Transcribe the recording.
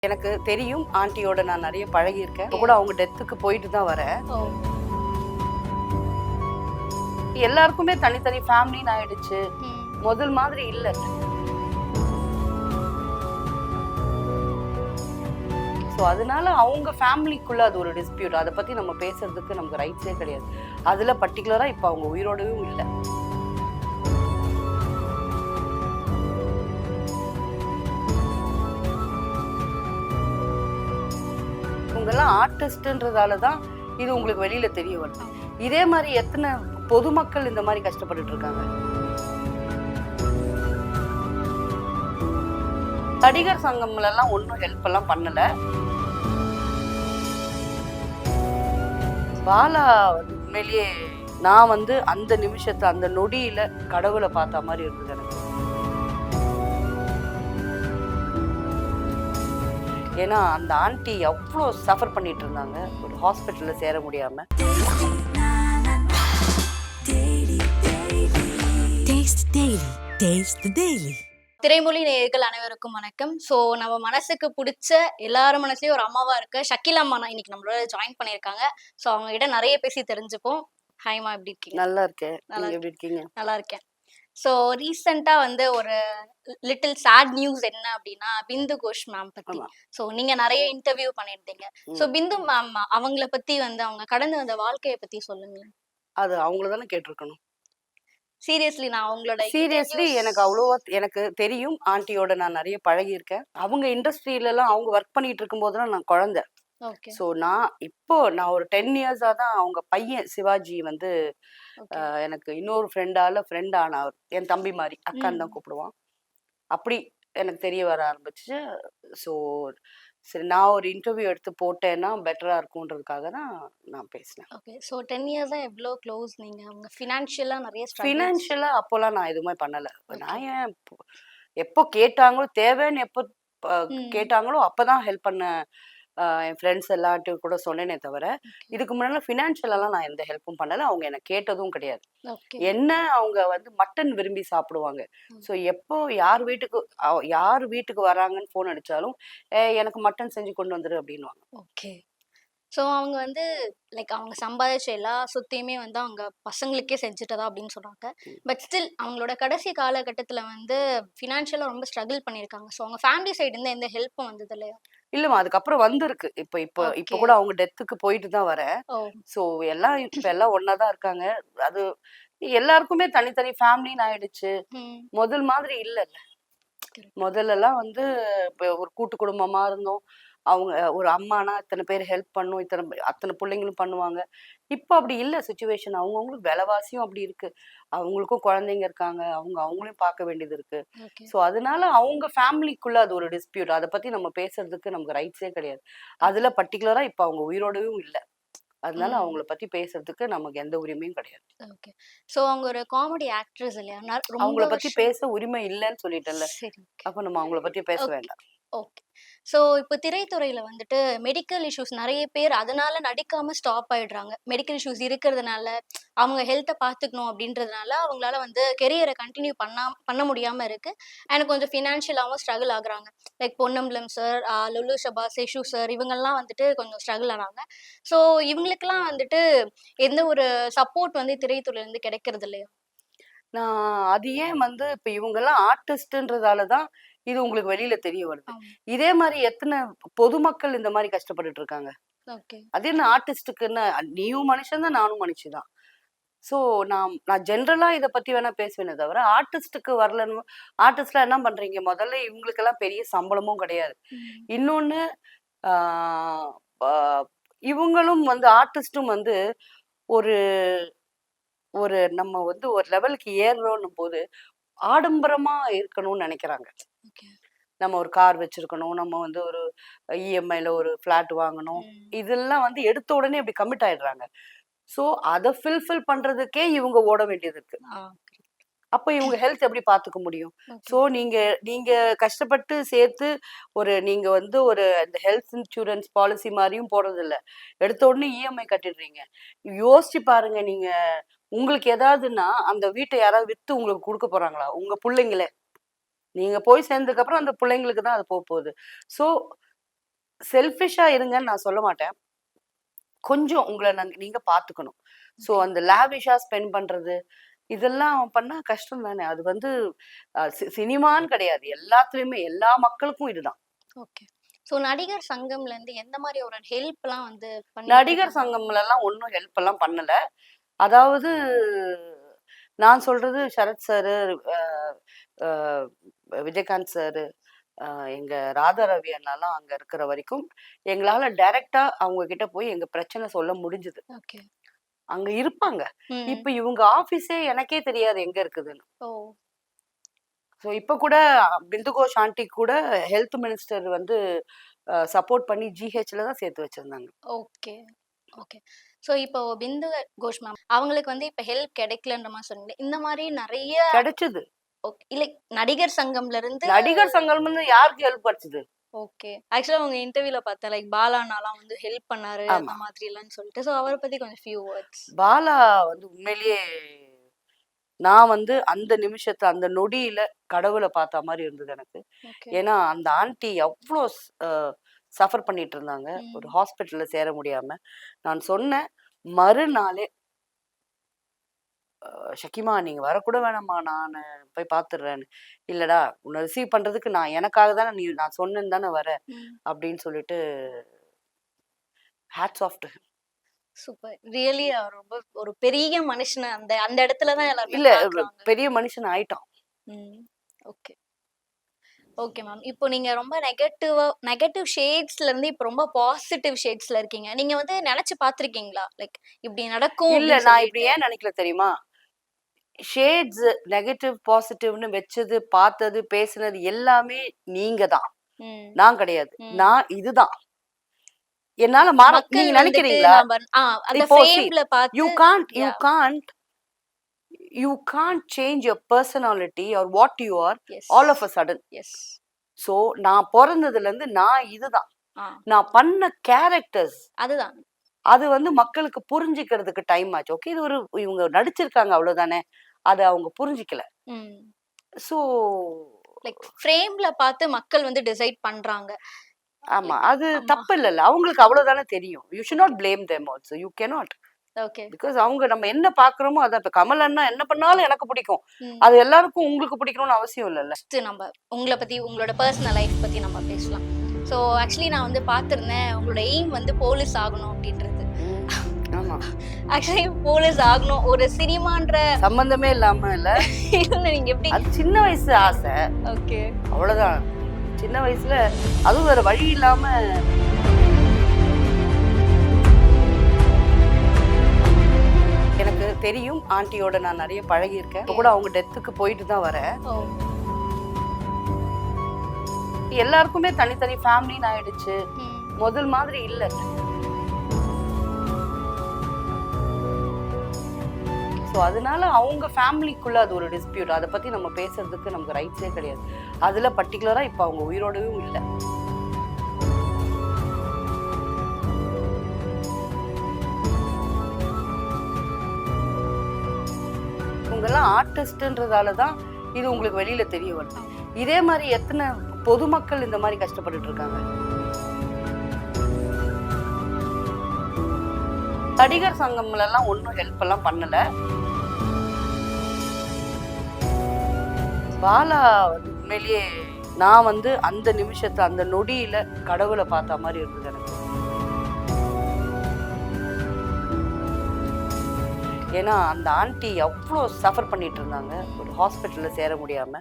எனக்கு தெரியும் ஆண்டியோட நான் நிறைய பழகியிருக்கேன். இப்போ கூட அவங்க டெத்துக்கு போயிட்டு தான் வரேன். எல்லாருக்குமே தனித்தனி ஃபேமிலின்னு ஆயிடுச்சு. முதல் மாதிரி இல்ல. ஸோ அதனால அவங்க ஃபேமிலிக்குள்ள அது ஒரு டிஸ்பியூட். அதை பத்தி நம்ம பேசுறதுக்கு நமக்கு ரைட்ஸே கிடையாது. அதுல பர்டிகுலரா இப்போ அவங்க உயிரோடவும் இல்லை. இவங்கெல்லாம் ஆர்டிஸ்ட்ன்றதால தான் இது உங்களுக்கு வெளியில தெரிய வருது. இதே மாதிரி எத்தனை பொதுமக்கள் இந்த மாதிரி கஷ்டப்பட்டுட்டு இருக்காங்க. நடிகர் சங்கம்ல எல்லாம் ஒன்றும் ஹெல்ப் எல்லாம் பண்ணல. பாலா உண்மையிலேயே நான் அந்த நிமிஷத்தை அந்த நொடியில கடவுளை பார்த்த மாதிரி இருந்தது எனக்கு. ஏன்னா அந்த ஆண்டி அவ்வளோ சஃபர் பண்ணிட்டு இருந்தாங்க ஒரு ஹாஸ்பிட்டல்ல சேர முடியாம. திரைமொழி நேயர்கள் அனைவருக்கும் வணக்கம். ஸோ நம்ம மனசுக்கு பிடிச்ச எல்லாரும் மனசுலயும் ஒரு அம்மாவா இருக்க ஷக்கீல் அம்மா இன்னைக்கு நம்மளோட ஜாயின் பண்ணியிருக்காங்க. ஸோ அவங்க கிட்ட நிறைய பேசி தெரிஞ்சுப்போம். ஹாய்மா, எப்படி இருக்கீங்க? நல்லா இருக்கேன். எப்படி இருக்கீங்க? நல்லா இருக்கேன். ஸோ ரீசெண்டாக ஒரு லிட்டில் சேட் நியூஸ் என்ன அப்படின்னா பிந்து கோஷ் மேம் பத்தி. ஸோ நீங்க நிறைய இன்டர்வியூ பண்ணியிருந்தீங்க. ஸோ பிந்து மேம் அவங்கள பத்தி அவங்க கடந்து வந்த வாழ்க்கையை பத்தி சொல்லுங்களேன். அது அவங்கள தானே கேட்டிருக்கணும். சீரியஸ்லி நான் அவங்களோட எனக்கு அவ்வளோவா எனக்கு தெரியும் ஆண்டியோட நான் நிறைய பழகியிருக்கேன். அவங்க இண்டஸ்ட்ரியில எல்லாம் அவங்க ஒர்க் பண்ணிட்டு இருக்கும் போதுலாம் நான் குழந்தை. ஸோ நான் ஒரு 10 இயர்ஸா தான் அவங்க பையன் சிவாஜி எனக்கு இன்னொரு ஃப்ரெண்ட் ஆனவர். என் தம்பி மாதிரி அக்கான்னு தான் கூப்பிடுவான். அப்படி எனக்கு தெரிய வர ஆரம்பிச்சு. ஸோ சரி, நான் ஒரு இன்டர்வியூ எடுத்து போட்டேன்னா பெட்டரா இருக்கும்ன்றதுக்காக தான் நான் பேசினேன். ஓகே. ஸோ 10 இயர்ஸா எவ்வளோ க்ளோஸ் நீங்க? அவங்க ஃபினான்ஷியலா அப்போலாம் நான் எதுவுமே பண்ணல. நான் ஏன் எப்போ கேட்டாங்களோ தேவைன்னு எப்போ கேட்டாங்களோ அப்பதான் ஹெல்ப் பண்ண என் ஃப்ரெண்ட்ஸ் எல்லாட்டும் கூட சொன்னேனே தவிர இதுக்கு முன்னாடி ஃபினான்ஷியலெல்லாம் நான் எந்த ஹெல்ப்பும் பண்ணல. அவங்க எனக்கு கேட்டதும் கிடையாது. என்ன அவங்க மட்டன் விரும்பி சாப்பிடுவாங்க. ஸோ எப்போ யார் வீட்டுக்கு வராங்கன்னு ஃபோன் அடிச்சாலும் எனக்கு மட்டன் செஞ்சு கொண்டு வந்துரு அப்படின்னுவாங்க. ஓகே. ஸோ அவங்க லைக் அவங்க சம்பாதிச்ச எல்லா சொத்தையுமே அவங்க பசங்களுக்கே செஞ்சுட்டதா அப்படின்னு சொல்றாங்க. பட் ஸ்டில் அவங்களோட கடைசி காலகட்டத்தில் ஃபினான்ஷியலாக ரொம்ப ஸ்ட்ரகிள் பண்ணியிருக்காங்க. ஸோ அவங்க ஃபேமிலி சைடு இருந்து எந்த ஹெல்ப்பும் வந்தது இல்லையா? இல்லம்மா, அதுக்கப்புறம் வந்திருக்கு. இப்போ கூட அவங்க டெத்துக்கு போயிட்டு தான் வரேன். ஸோ எல்லாம் ஒன்னாதான் இருக்காங்க. அது எல்லாருக்குமே தனித்தனி ஃபேமிலின்னு ஆயிடுச்சு. முதல் மாதிரி இல்லைல்ல. முதல்ல எல்லாம் ஒரு கூட்டு குடும்பமா இருந்தோம். அவங்க ஒரு அம்மானா இத்தனை பேர் ஹெல்ப் பண்ணும், அத்தனை பிள்ளைங்களும் பண்ணுவாங்க. இப்போ அப்படி இல்லை சுச்சுவேஷன். அவங்கவுங்களுக்கு விலைவாசியும் அப்படி இருக்கு. அவங்களுக்கும் குழந்தைங்க இருக்காங்க. அவங்களையும் பார்க்க வேண்டியது இருக்கு. ஸோ அதனால அவங்க ஃபேமிலிக்குள்ள அது ஒரு டிஸ்பியூட். அதை பத்தி நம்ம பேசுறதுக்கு நமக்கு ரைட்ஸே கிடையாது. அதுல பர்டிகுலரா இப்போ அவங்க உயிரோடவும் இல்லை. அதனால அவங்கள பத்தி பேசுறதுக்கு நமக்கு எந்த உரிமையும் கிடையாது. ஓகே. சோ அவங்க ஒரு காமெடி ஆக்ட்ரஸ் இல்லையா? அவங்கள பத்தி பேச உரிமை இல்லைன்னு சொல்லிட்டேன்ல. அப்ப நம்ம அவங்கள பத்தி பேச வேண்டாம். ஓகே. ஸோ இப்போ திரைத்துறையில மெடிக்கல் இஷ்யூஸ் நிறைய பேர் அதனால நடிக்காம ஸ்டாப் ஆயிடுறாங்க. மெடிக்கல் இஷ்யூஸ் இருக்கிறதுனால அவங்க ஹெல்த்தை பார்த்துக்கணும் அப்படின்றதுனால அவங்களால கெரியரை கண்டினியூ பண்ண முடியாம இருக்கு. எனக்கு கொஞ்சம் ஃபினான்ஷியலாகவும் ஸ்ட்ரகிள் ஆகுறாங்க. Like Ponnambalam sir, Lulu Shaba, Seshu sir இவங்கெல்லாம் கொஞ்சம் ஸ்ட்ரகிள் ஆனாங்க. ஸோ இவங்களுக்கெல்லாம் எந்த ஒரு சப்போர்ட் திரைத்துறையிலேருந்து கிடைக்கிறது இல்லையா? நான் அது ஏன் இப்ப இவங்கெல்லாம் ஆர்டிஸ்ட்ன்றதால தான் இது உங்களுக்கு வெளியில தெரிய வருது. இதே மாதிரி எத்தனை பொதுமக்கள் இந்த மாதிரி கஷ்டப்பட்டுட்டு இருக்காங்க. அது என்ன ஆர்டிஸ்டுக்குன்னு? நீயும் மனுஷன் தான், நானும் மனுஷிதான். ஸோ நான் ஜென்ரலா இதை பத்தி வேணா பேசுவேனே தவிர ஆர்டிஸ்டுக்கு வரலன்னு. ஆர்டிஸ்ட்லாம் என்ன பண்றீங்க? முதல்ல இவங்களுக்கெல்லாம் பெரிய சம்பளமும் கிடையாது. இன்னொன்னு இவங்களும் ஆர்டிஸ்டும் ஒரு ஒரு நம்ம ஒரு லெவலுக்கு ஏறுறோன்னும் போது ஆடம்பரமா இருக்கணும்னு நினைக்கிறாங்க. நம்ம ஒரு கார் வச்சிருக்கணும், நம்ம ஒரு இஎம்ஐல ஒரு பிளாட் வாங்கணும். இதெல்லாம் எடுத்த உடனே இப்படி கமிட் ஆயிடுறாங்க. சோ அதை ஃபில்ஃபில் பண்றதுக்கே இவங்க ஓட வேண்டியது இருக்கு. அப்ப இவங்க ஹெல்த் எப்படி பாத்துக்க முடியும்? சோ நீங்க கஷ்டப்பட்டு சேர்த்து நீங்க ஒரு இந்த ஹெல்த் இன்சூரன்ஸ் பாலிசி மாதிரியும் போறது இல்ல. எடுத்த உடனே இஎம்ஐ கட்டிடுறீங்க. யோசிச்சு பாருங்க. நீங்க உங்களுக்கு ஏதாவதுன்னா அந்த வீட்டை யாராவது வித்து உங்களுக்கு கொடுக்க போறாங்களா? உங்க பிள்ளைங்களே. நீங்க போய் சேர்ந்ததுக்கு அப்புறம் அந்த பிள்ளைங்களுக்கு தான் அது போகுது. ஸோ செல்ஃபிஷா இருங்கன்னு நான் சொல்ல மாட்டேன். கொஞ்சம் உங்கள நீங்க பார்த்துக்கணும். ஸோ அந்த லேவிஷா ஸ்பெண்ட் பண்றது, இதெல்லாம் பண்ணா கஷ்டம் தானே. அது வந்து சினிமான்னு கிடையாது. எல்லாத்துலயுமே எல்லா மக்களுக்கும் இதுதான். ஓகே. ஸோ நடிகர் சங்கம்ல இருந்து எந்த மாரி ஒரு ஹெல்ப்லாம் வந்து நடிகர் பண்ணிருக்காங்க? சங்கம்லலாம் ஒண்ணும் ஹெல்ப் எல்லாம் பண்ணல. அதாவது நான் சொல்றது சரத் சாரு, அ அ விஜயகாந்த் சாரு, எங்க ராதா ரவி அண்ணாலாம் அங்க இருக்கிற வரைக்கும், எங்களால டைரக்ட்டா அவங்க கிட்ட போய் எங்க பிரச்சனை சொல்ல முடிஞ்சது. ஓகே. அங்க இருப்பாங்க. ம். இப்ப இவங்க ஆபீஸே எனக்கே தெரியாது எங்க இருக்குதுன்னு. ஓ! ஸோ இப்ப கூட பிந்து கோஷ் ஆண்டி கூட ஹெல்த் மினிஸ்டர் வந்து சப்போர்ட் பண்ணி ஜிஹெச்ல தான் சேர்த்து வச்சிருந்தாங்க. ஓகே. ஓகே. ஸோ இப்போ பிந்து கோஷ் மேம் அவங்களுக்கு வந்து இப்ப ஹெல்ப் கிடைக்கலன்ற மாரி சொன்னீங்க. இந்த மாரி நெறைய கிடைச்சது. ஓகே. இல்ல நடிகர் சங்கம்ல இருந்து நடிகர் சங்கம்னு யாருக்கு ஹெல்ப் கிடைச்சது? ஓகே. ஆக்சுவலா உங்க இன்டர்வியூல பார்த்தேன். லைக் பாலா அண்ணாலாம் வந்து ஹெல்ப் பண்ணாரு அந்த ஆமா. மாதிரிலாம் சொல்லிட்டு. ஸோ அவர பத்தி கொஞ்சம் ஃபியூ வேர்ட்ஸ். பாலா வந்து உண்மையிலேயே நான் வந்து அந்த நிமிஷத்துல, அந்த நொடியில கடவுள பார்த்த மாரி இருந்தது எனக்கு. ஓகே. ஏன்னா, அந்த ஆன்டி அவ்ளோ சஃபர் பண்ணிட்டு இருந்தாங்க. ஒரு ம். ஹாஸ்பிட்டல்ல சேர முடியாம. நான் சொன்னேன், மறுநாளே "ஷகிமா நீங்க வரக்கூட வேணாம்மா, நானு போய் பார்த்துடுறேன்னு." "இல்லடா, உன்ன ரிசீவ் பண்றதுக்கு நான் எனக்காக தானே நான் சொன்னேன்னு தானே வர." ம். அப்படின்னு சொல்லிட்டு hats off to him. Super. Really அவர் ரொம்ப ஒரு பெரிய மனுஷன அந்த அந்த இடத்துல தான் எல்லாருமே இல்ல பார்க்குறாங்க. பெரிய மனுஷன் ஆயிட்டான். ம். ஓகே. Okay ma'am. இப்போ நீங்க ரொம்ப நெகட்டிவ் ஷேட்ஸ்ல இருந்து இப்ப ரொம்ப பாசிட்டிவ் ஷேட்ஸ்ல இருக்கீங்க. நீங்க வந்து நெனச்சு பார்த்துருக்கீங்களா? லைக் இப்படி நடக்கும் இல்ல அப்படின்னு நான் இப்படி சொல்லிட்டு. ஏன் நினைக்கல தெரியுமா? ஷேட்ஸ் நெகட்டிவ், பாசிட்டிவ்னு வச்சது, பார்த்தது, பேசினது எல்லாமே நீங்க தான். ம். நான் கிடையாது. ம். நான் இதுதான். என்னால மாற மக்கள் நீங்க வந்துட்டு நினைக்கிறீங்களா? நம்ம அந்த இப்போ ஃப்ரேம்ல பார்த்து you can't you yeah! can't you can't change your personality or what you are yes. all of a sudden. Yes. So நான் பொறந்ததுலேருந்து நான் இதுதான். ஆ. நான் பண்ண கேரக்டர்ஸ் அதுதான். அது வந்து மக்களுக்கு புரிஞ்சுக்கிறதுக்கு டைம் ஆச்சு. ஓகே இது ஒரு இவங்க நடிச்சிருக்காங்க அவ்வளோதானே. அத அவங்க புரிஞ்சுக்கல. ம். ஸோ லைக் ஃப்ரேம்ல பார்த்து மக்கள் வந்து டிசைட் பண்றாங்க. ஆமா. லைக் அது ஆமா. தப்பு இல்லல்ல. அவங்களுக்கு அவ்வளோதானே தெரியும். You should not blame them also. You cannot. Okay. Because அவங்க நம்ம என்ன பார்க்குறோமோ அதான். இப்ப கமல் அண்ணா என்ன பண்ணாலும் எனக்கு பிடிக்கும். ம். அது எல்லாருக்கும் உங்களுக்கு பிடிக்கணும்னு அவசியம் இல்லல்ல. ஃபர்ஸ்ட் நம்ம உங்கள பத்தி உங்களோட பர்சனல் லைஃப் பத்தி நம்ம பேசலாம். ஸோ ஆக்சுவலி நான் வந்து பார்த்துருந்தேன். உங்களோட எய்ம் வந்து போலீஸ் ஆகணும் அப்படின்றது. ஆமா. ஆக்சுவலி போலீஸ் ஆகணும். ஒரு சினிமான்ற சம்பந்தமே இல்லாம இல்ல. இதுல நீங்க எப்படி? அது சின்ன வயசு ஆசை. ஓகே. அவ்வளவுதான். சின்ன வயசுல அதுவும் வேற வழி இல்லாம எனக்கு தெரியும். ஆண்டியோட நான் நிறைய பழகியிருக்கேன். இப்ப கூட அவங்க டெத்துக்கு போயிட்டு தான் வரேன். ஓ. எல்லாருக்குமே தனித்தனி ஃபேமிலின்னு ஆயிடுச்சு. ம். முதல் மாதிரி இல்ல. ஸோ அதனால அவங்க ஃபேமிலிக்குள்ள அது ஒரு டிஸ்பியூட். அதை பத்தி நம்ம பேசுறதுக்கு நமக்கு ரைட்ஸே கிடையாது. அதுல பர்டிகுலரா இப்ப அவங்க உயிரோடவும் இல்லை. இவங்கெல்லாம் ஆர்டிஸ்ட்ன்றதால தான் இது உங்களுக்கு வெளியில தெரிய வருது. இதே மாதிரி எத்தனை பொதுமக்கள் இந்த மாதிரி கஷ்டப்பட்டுட்டு இருக்காங்க. நடிகர் சங்கம்ல எல்லாம் ஒன்றும் ஹெல்ப் எல்லாம் பண்ணல. பாலா வந்து உண்மையிலேயே நான் வந்து அந்த நிமிஷத்துல, அந்த நொடியில கடவுளை பார்த்த மாதிரி இருந்தது எனக்கு. ஏன்னா அந்த ஆன்டி அவ்வளோ சஃபர் பண்ணிட்டு இருந்தாங்க. ஒரு ஹாஸ்பிட்டல்ல சேர முடியாம.